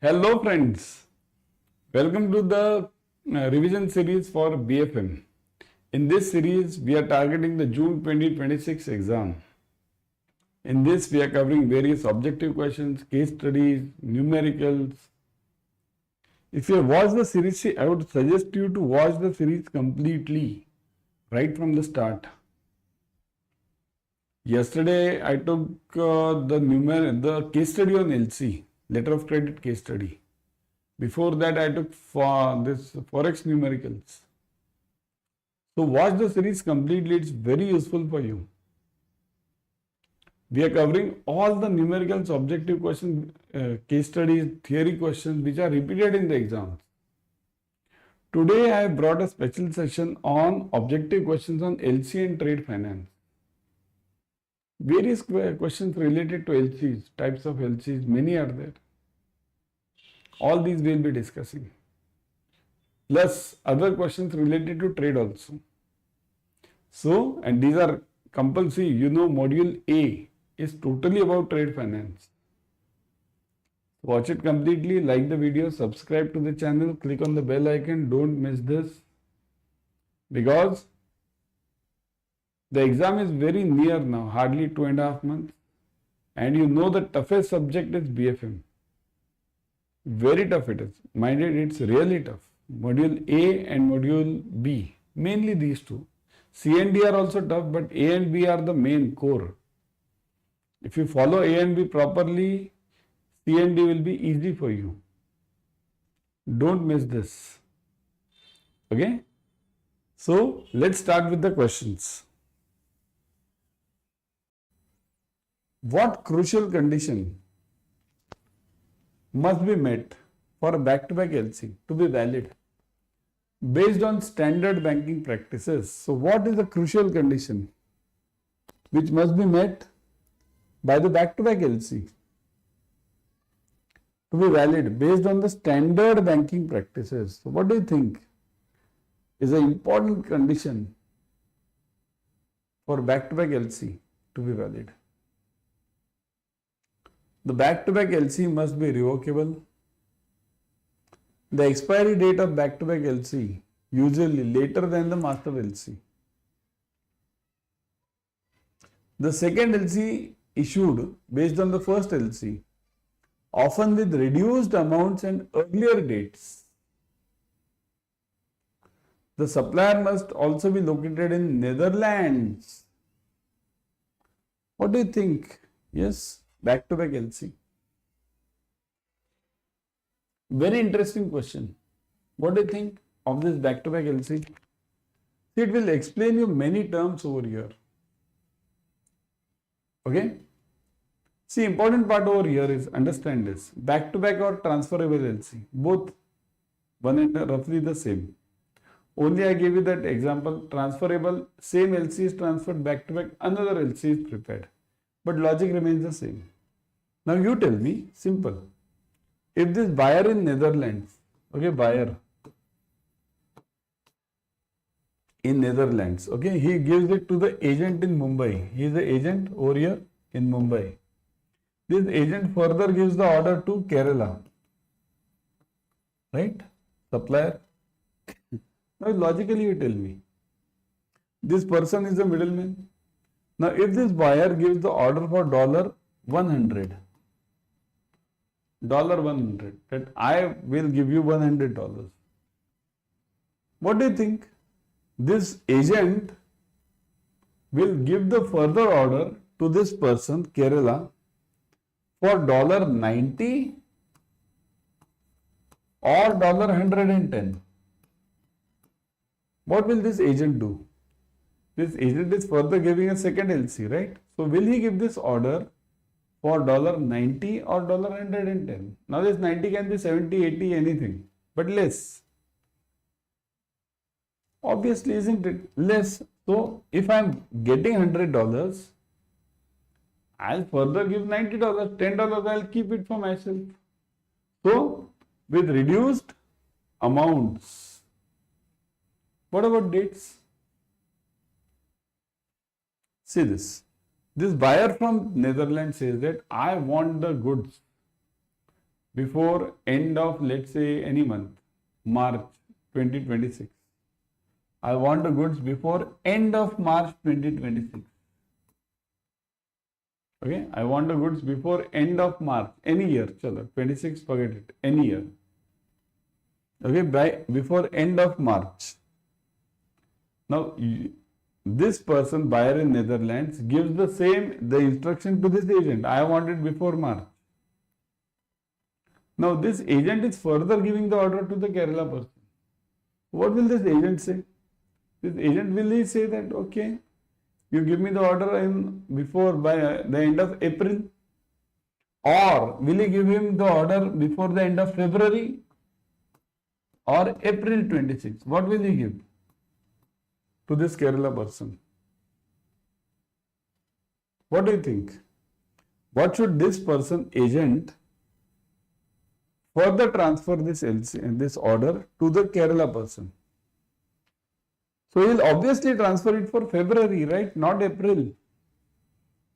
Hello friends, welcome to the revision series for BFM. In this series, we are targeting the June 2026 exam. In this, we are covering various objective questions, case studies, numericals. If you have watched the series, I would suggest you to watch the series completely, right from the start. Yesterday, I took the case study on LC, letter of credit case study. Before that, I took this forex numericals. So watch the series completely. It's very useful for you. We are covering all the numericals, objective questions, case studies, theory questions which are repeated in the exams. Today, I have brought a special session on objective questions on LC and trade finance. Various questions related to LCs, types of LCs, many are there. All these we will be discussing. Plus other questions related to trade also. So, and these are compulsory, module A is totally about trade finance. Watch it completely, like the video, subscribe to the channel, click on the bell icon, don't miss this. Because the exam is very near now, hardly 2.5 months. And the toughest subject is BFM. Very tough it is. Minded, it's really tough. Module A and Module B, mainly these two. C and D are also tough, but A and B are the main core. If you follow A and B properly, C and D will be easy for you. Don't miss this. Okay? So, let's start with the questions. What crucial condition must be met for a back-to-back LC to be valid based on standard banking practices? So what is the crucial condition which must be met by the back-to-back LC to be valid based on the standard banking practices? So what do you think is an important condition for back-to-back LC to be valid? The back-to-back LC must be revocable. The expiry date of back-to-back LC usually later than the master LC. The second LC issued based on the first LC, often with reduced amounts and earlier dates. The supplier must also be located in Netherlands. What do you think? Yes, back-to-back LC. Very interesting question. What do you think of this back-to-back LC? See, it will explain you many terms over here. Okay? See, important part over here is understand this. Back-to-back or transferable LC, both one and roughly the same. Only I gave you that example, transferable, same LC is transferred back-to-back, another LC is prepared. But logic remains the same. Now you tell me, simple. If this buyer in Netherlands, okay, buyer in Netherlands, okay, he gives it to the agent in Mumbai. He is the agent over here in Mumbai. This agent further gives the order to Kerala, right? Supplier. Now logically you tell me, this person is the middleman. Now if this buyer gives the order for $100, that I will give you $100. What do you think? This agent will give the further order to this person, Kerala, for $90 or $110. What will this agent do? This agent is further giving a second LC, right? So will he give this order for $90 or $110? Now this 90 can be 70, 80, anything, but less. Obviously, isn't it? Less. So if I'm getting $100, I'll further give $90, $10 I'll keep it for myself. So with reduced amounts, what about dates? See this. This buyer from Netherlands says that I want the goods before end of, let's say, any month, March 2026. I want the goods before end of March 2026. Okay, I want the goods before end of March, any year, chalo, 26, forget it, any year. Okay, before end of March. Now, this person, buyer in Netherlands, gives the instruction to this agent. I want it before March. Now, this agent is further giving the order to the Kerala person. What will this agent say? This agent will say that, okay, you give me the order by the end of April, or will you give him the order before the end of February or April 26? What will he give to this Kerala person? What do you think? What should this person, agent, further transfer this order to the Kerala person? So he will obviously transfer it for February, right? Not April.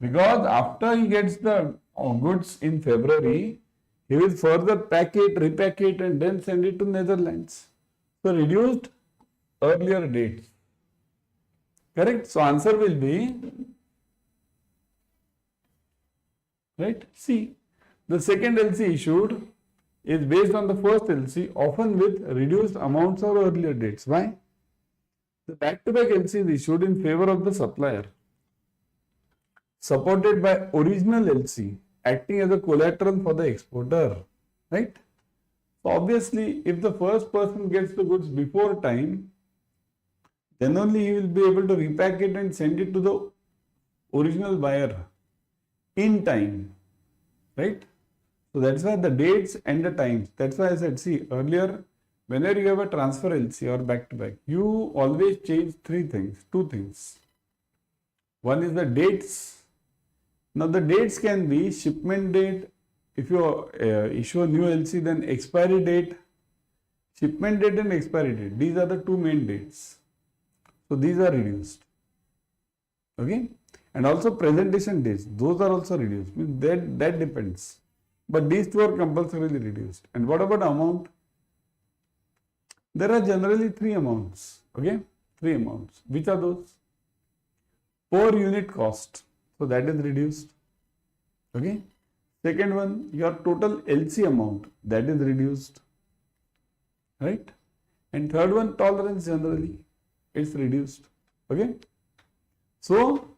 Because after he gets the goods in February, he will further pack it, repack it, and then send it to Netherlands. So reduced earlier dates. Correct? So answer will be, right? C. The second LC issued is based on the first LC, often with reduced amounts or earlier dates. Why? The back-to-back LC is issued in favor of the supplier, supported by original LC, acting as a collateral for the exporter, right? So obviously, if the first person gets the goods before time, then only he will be able to repack it and send it to the original buyer in time, right? So that's why the dates and the times. That's why I said, see, earlier, whenever you have a transfer LC or back-to-back, you always change two things. One is the dates. Now the dates can be shipment date. If you issue a new LC, then expiry date, shipment date and expiry date. These are the two main dates. So these are reduced. Okay. And also presentation dates. Those are also reduced. That depends. But these two are compulsorily reduced. And what about amount? There are generally three amounts. Okay. Three amounts. Which are those? Per unit cost. So that is reduced. Okay. Second one, your total LC amount, that is reduced. Right. And third one, tolerance generally, it's reduced. Okay. So,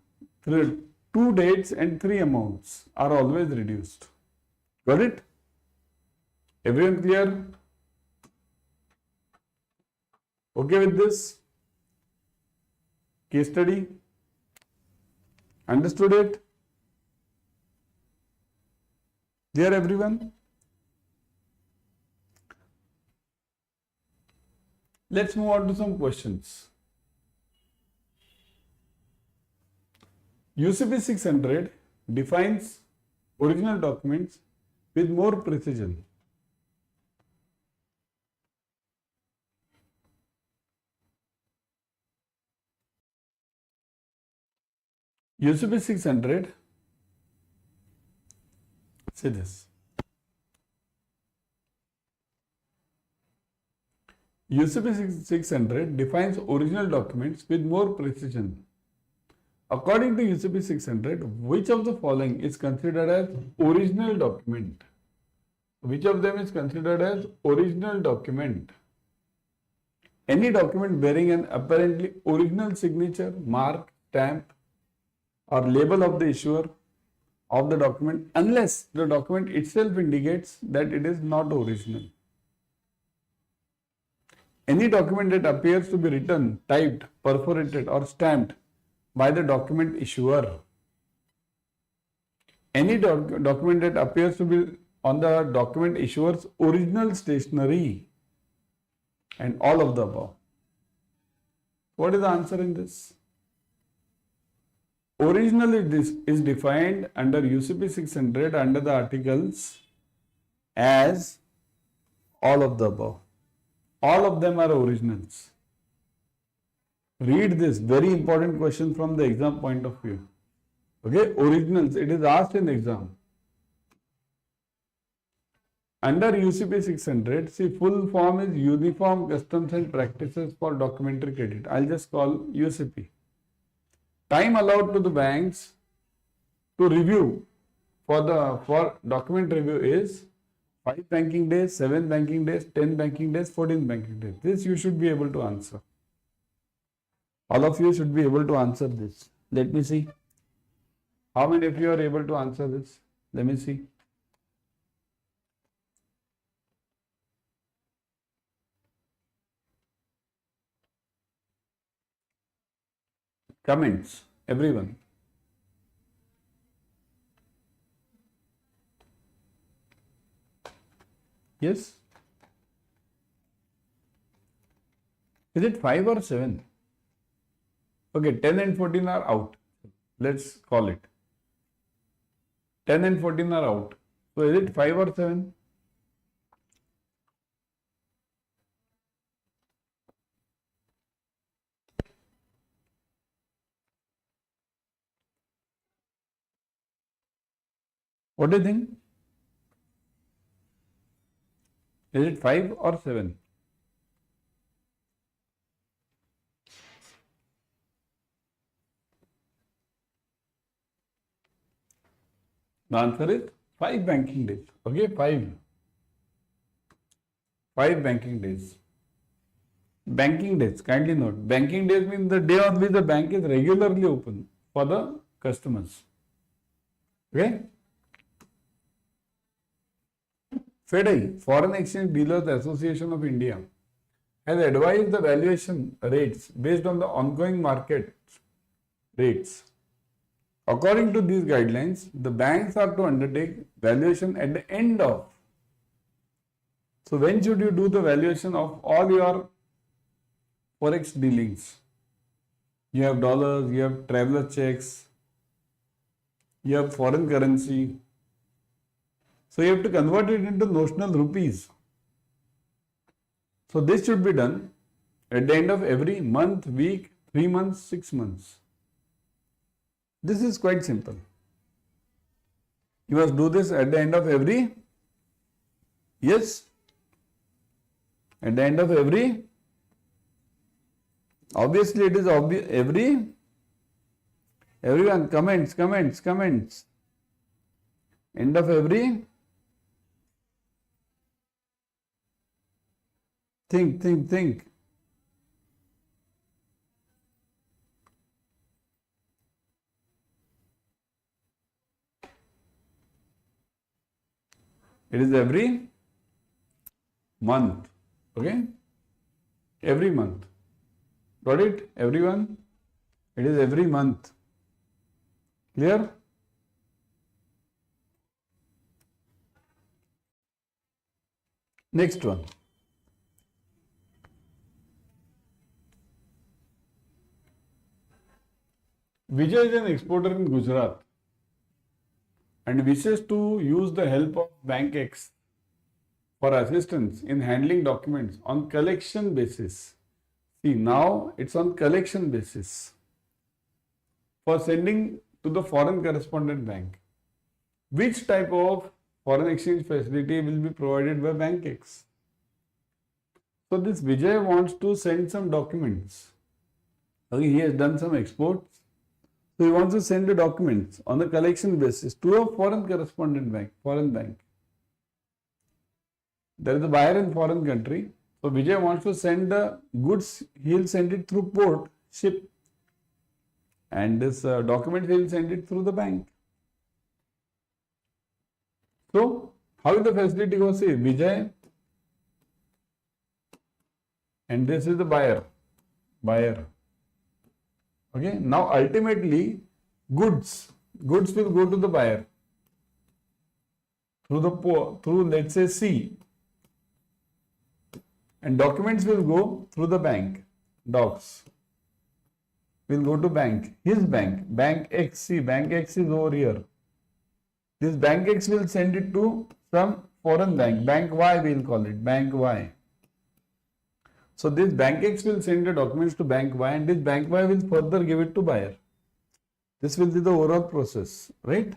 two dates and three amounts are always reduced. Got it? Everyone clear? Okay with this? Case study? Understood it? Clear everyone? Let's move on to some questions. UCP 600 defines original documents with more precision. UCP 600, say this. UCP 600 defines original documents with more precision. According to UCP 600, which of the following is considered as original document? Which of them is considered as original document? Any document bearing an apparently original signature, mark, stamp, or label of the issuer of the document, unless the document itself indicates that it is not original. Any document that appears to be written, typed, perforated, or stamped by the document issuer. Any document that appears to be on the document issuer's original stationery, and all of the above. What is the answer in this? Originally, this is defined under UCP 600 under the articles as all of the above. All of them are originals. Read this, very important question from the exam point of view. Okay, originals, it is asked in exam. Under UCP 600, see, full form is Uniform Customs and Practices for Documentary Credit. I'll just call UCP. Time allowed to the banks to review for document review is 5 banking days, 7 banking days, 10 banking days, 14 banking days. This you should be able to answer. All of you should be able to answer this. Let me see. How many of you are able to answer this? Let me see. Comments, everyone. Yes? Is it 5 or 7? Okay, 10 and 14 are out. Let's call it. 10 and 14 are out. So is it 5 or 7? What do you think? Is it 5 or 7? The answer is 5 banking days. Okay, 5. 5 banking days. Banking days, kindly note. Banking days means the day on which the bank is regularly open for the customers. Okay? FEDAI, Foreign Exchange Dealers Association of India, has advised the valuation rates based on the ongoing market rates. According to these guidelines, the banks are to undertake valuation at the end of. So when should you do the valuation of all your forex dealings? You have dollars, you have traveler checks, you have foreign currency. So you have to convert it into notional rupees. So this should be done at the end of every month, week, 3 months, 6 months. This is quite simple. You must do this at the end of every, yes, at the end of every, obviously it is obvious, everyone, comments. End of every, think. It is every month, okay? Every month. Got it, everyone? It is every month. Clear? Next one. Vijay is an exporter in Gujarat and wishes to use the help of Bank X for assistance in handling documents on collection basis. See, now it's on collection basis for sending to the foreign correspondent bank. Which type of foreign exchange facility will be provided by Bank X? So this Vijay wants to send some documents. Okay, he has done some exports. So he wants to send the documents on a collection basis to a foreign correspondent bank, foreign bank. There is a buyer in foreign country. So Vijay wants to send the goods, he will send it through port, ship. And this document he will send it through the bank. So how is the facility go? See, Vijay, and this is the buyer. Okay, now ultimately goods will go to the buyer through let's say C, and documents will go through the bank. Docs will go to bank, his bank, Bank X. See, Bank X is over here. This Bank X will send it to some foreign bank, Bank Y we will call it, Bank Y. So this Bank X will send the documents to Bank Y and this Bank Y will further give it to buyer. This will be the overall process, right?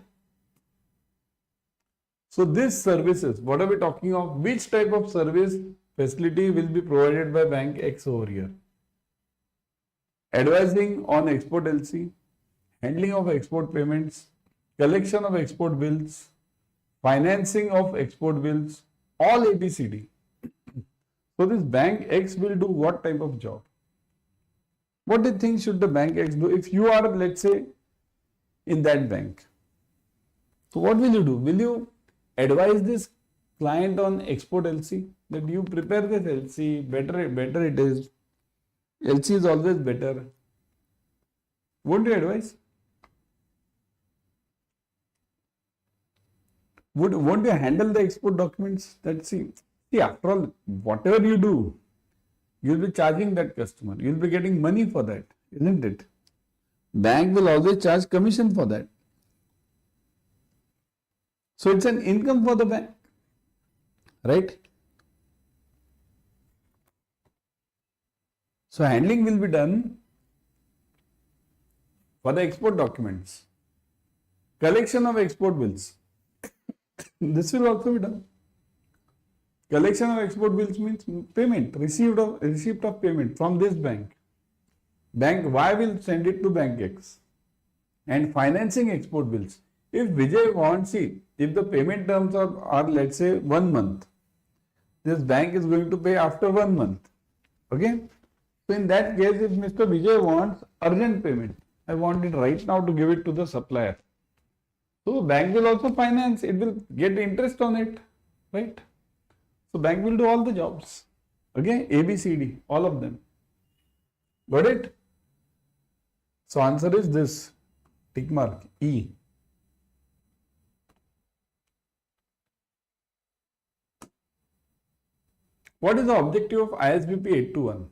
So these services, what are we talking of? Which type of service facility will be provided by bank X over here? Advising on export LC, handling of export payments, collection of export bills, financing of export bills, all ABCD. So this bank X will do what type of job? What do you think should the bank X do? If you are, let's say, in that bank, so what will you do? Will you advise this client on export LC? That you prepare this LC, better it is. LC is always better. Won't you advise? Won't you handle the export documents? See, after all, whatever you do, you'll be charging that customer. You'll be getting money for that, isn't it? Bank will always charge commission for that. So it's an income for the bank, right? So handling will be done for the export documents. Collection of export bills. This will also be done. Collection of export bills means payment, receipt of payment from this bank. Bank Y will send it to bank X. And financing export bills. If Vijay wants it, if the payment terms are let's say 1 month, this bank is going to pay after 1 month. Okay? So in that case, if Mr. Vijay wants urgent payment, I want it right now to give it to the supplier. So bank will also finance, it will get interest on it, right? So bank will do all the jobs. Okay? A, B, C, D, all of them. Got it? So answer is this, tick mark, E. What is the objective of ISBP 821?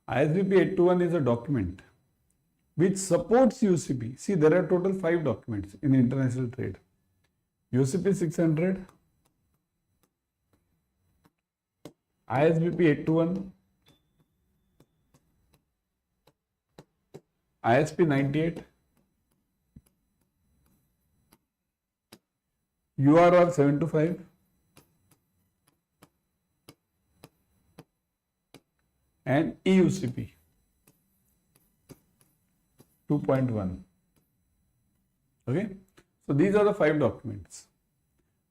ISBP 821 is a document which supports UCP. See, there are total 5 documents in international trade. UCP 600, ISBP 821, ISP 98, URR 725, and EUCP 2.1. Okay, so these are the 5 documents.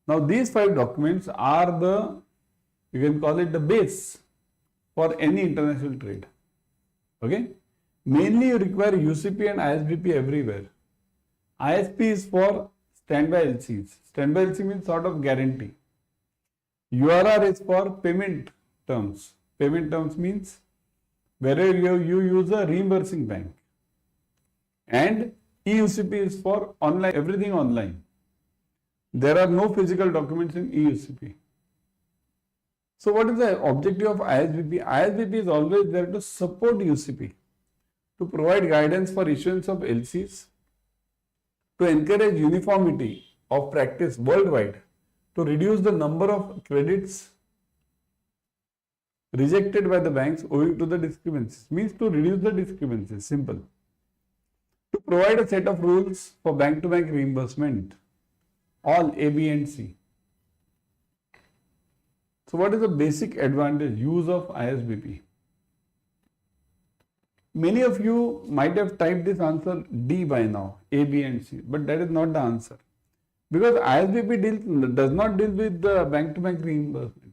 Now these 5 documents are the, you can call it the base for any international trade. Okay, mainly you require UCP and ISBP everywhere. ISP is for standby LCs. Standby LC means sort of guarantee. URR is for payment terms. Payment terms means wherever you use a reimbursing bank. And EUCP is for online, everything online. There are no physical documents in EUCP. So what is the objective of ISBP? ISBP is always there to support UCP, to provide guidance for issuance of LCs, to encourage uniformity of practice worldwide, to reduce the number of credits rejected by the banks owing to the discrepancies. Means to reduce the discrepancies, simple. To provide a set of rules for bank-to-bank reimbursement, all A, B and C. So what is the basic advantage, use of ISBP? Many of you might have typed this answer D by now, A, B and C, but that is not the answer. Because ISBP does not deal with the bank-to-bank reimbursement.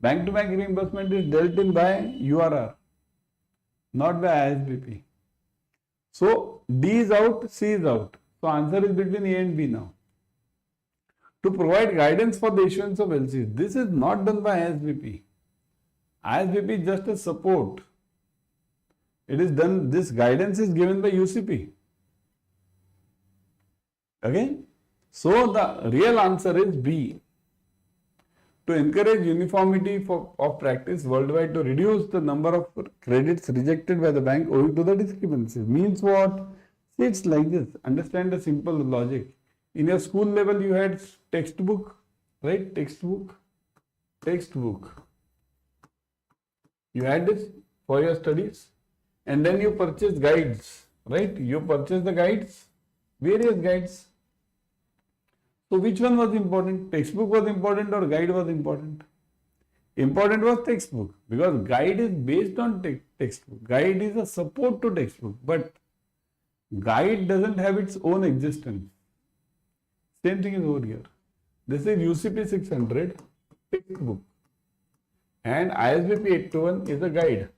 Bank-to-bank reimbursement is dealt in by URR, not by ISBP. So D is out, C is out. So answer is between A and B now. To provide guidance for the issuance of LCs. This is not done by ISBP. ISBP is just a support. It is done, this guidance is given by UCP. Okay? So the real answer is B. To encourage uniformity of practice worldwide, to reduce the number of credits rejected by the bank owing to the discrepancies. Means what? See, it's like this. Understand the simple logic. In your school level, you had textbook, right? Textbook. You had this for your studies. And then you purchase guides, right? You purchase the guides, various guides. So which one was important? Textbook was important or guide was important? Important was textbook, because guide is based on textbook. Guide is a support to textbook, but guide doesn't have its own existence. Same thing is over here. This is UCP 600 textbook and ISBP 821 is a guide.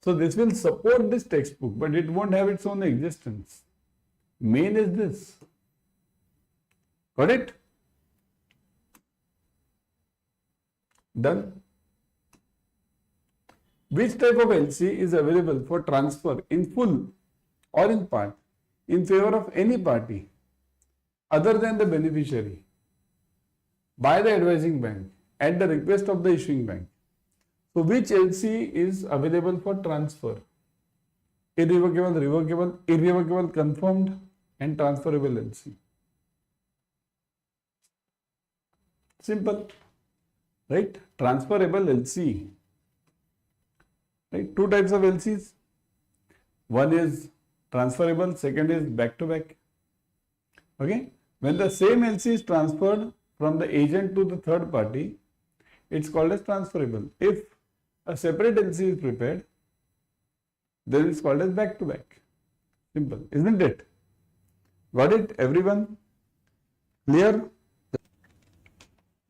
So this will support this textbook, but it won't have its own existence. Main is this. Got it? Done. Which type of LC is available for transfer in full or in part in favor of any party other than the beneficiary by the advising bank at the request of the issuing bank? So which LC is available for transfer? Irrevocable, revocable, irrevocable, confirmed and transferable LC. Simple, right? Transferable LC. Right? Two types of LCs. One is transferable, second is back to back. Okay? When the same LC is transferred from the agent to the third party, it's called as transferable. If a separate LC is prepared, then it's called as back to back. Simple, isn't it? Got it, everyone? Clear?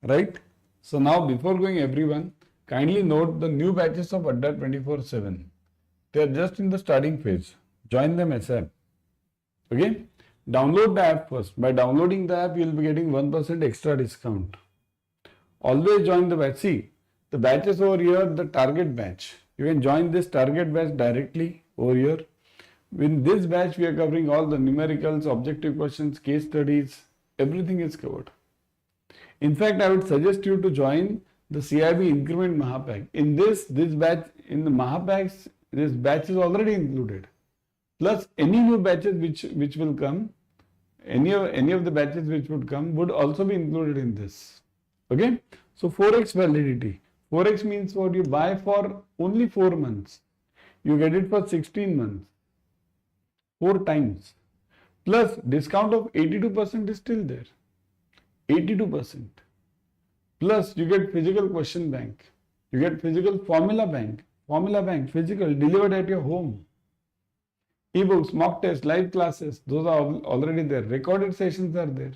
Right? So now before going everyone, kindly note the new batches of Adda 24/7. They are just in the starting phase. Join them ASAP. Okay? Download the app first. By downloading the app, you will be getting 1% extra discount. Always join the batch. See, the batches over here, the target batch. You can join this target batch directly over here. In this batch, we are covering all the numericals, objective questions, case studies, everything is covered. In fact, I would suggest you to join the CAIIB Increment Mahapack. In this batch, in the Mahapacks, this batch is already included. Plus any new batches which will come, any of the batches which would come would also be included in this. Okay? So 4x validity. 4x means what? You buy for only 4 months. You get it for 16 months. 4 times. Plus discount of 82% is still there. 82%. Plus you get physical question bank. You get physical formula bank. Formula bank, physical, delivered at your home. Ebooks, mock tests, live classes, those are already there. Recorded sessions are there.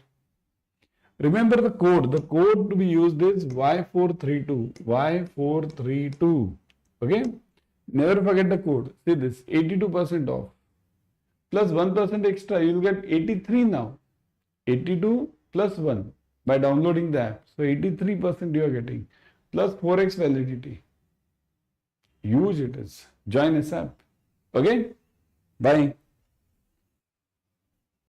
Remember the code. The code to be used is Y432. Y432. Okay? Never forget the code. See this, 82% off. Plus 1% extra, you will get 83 now. 82 plus 1 by downloading the app. So 83% you are getting. Plus 4x validity. Huge it is. Join ASAP. Okay? Bye.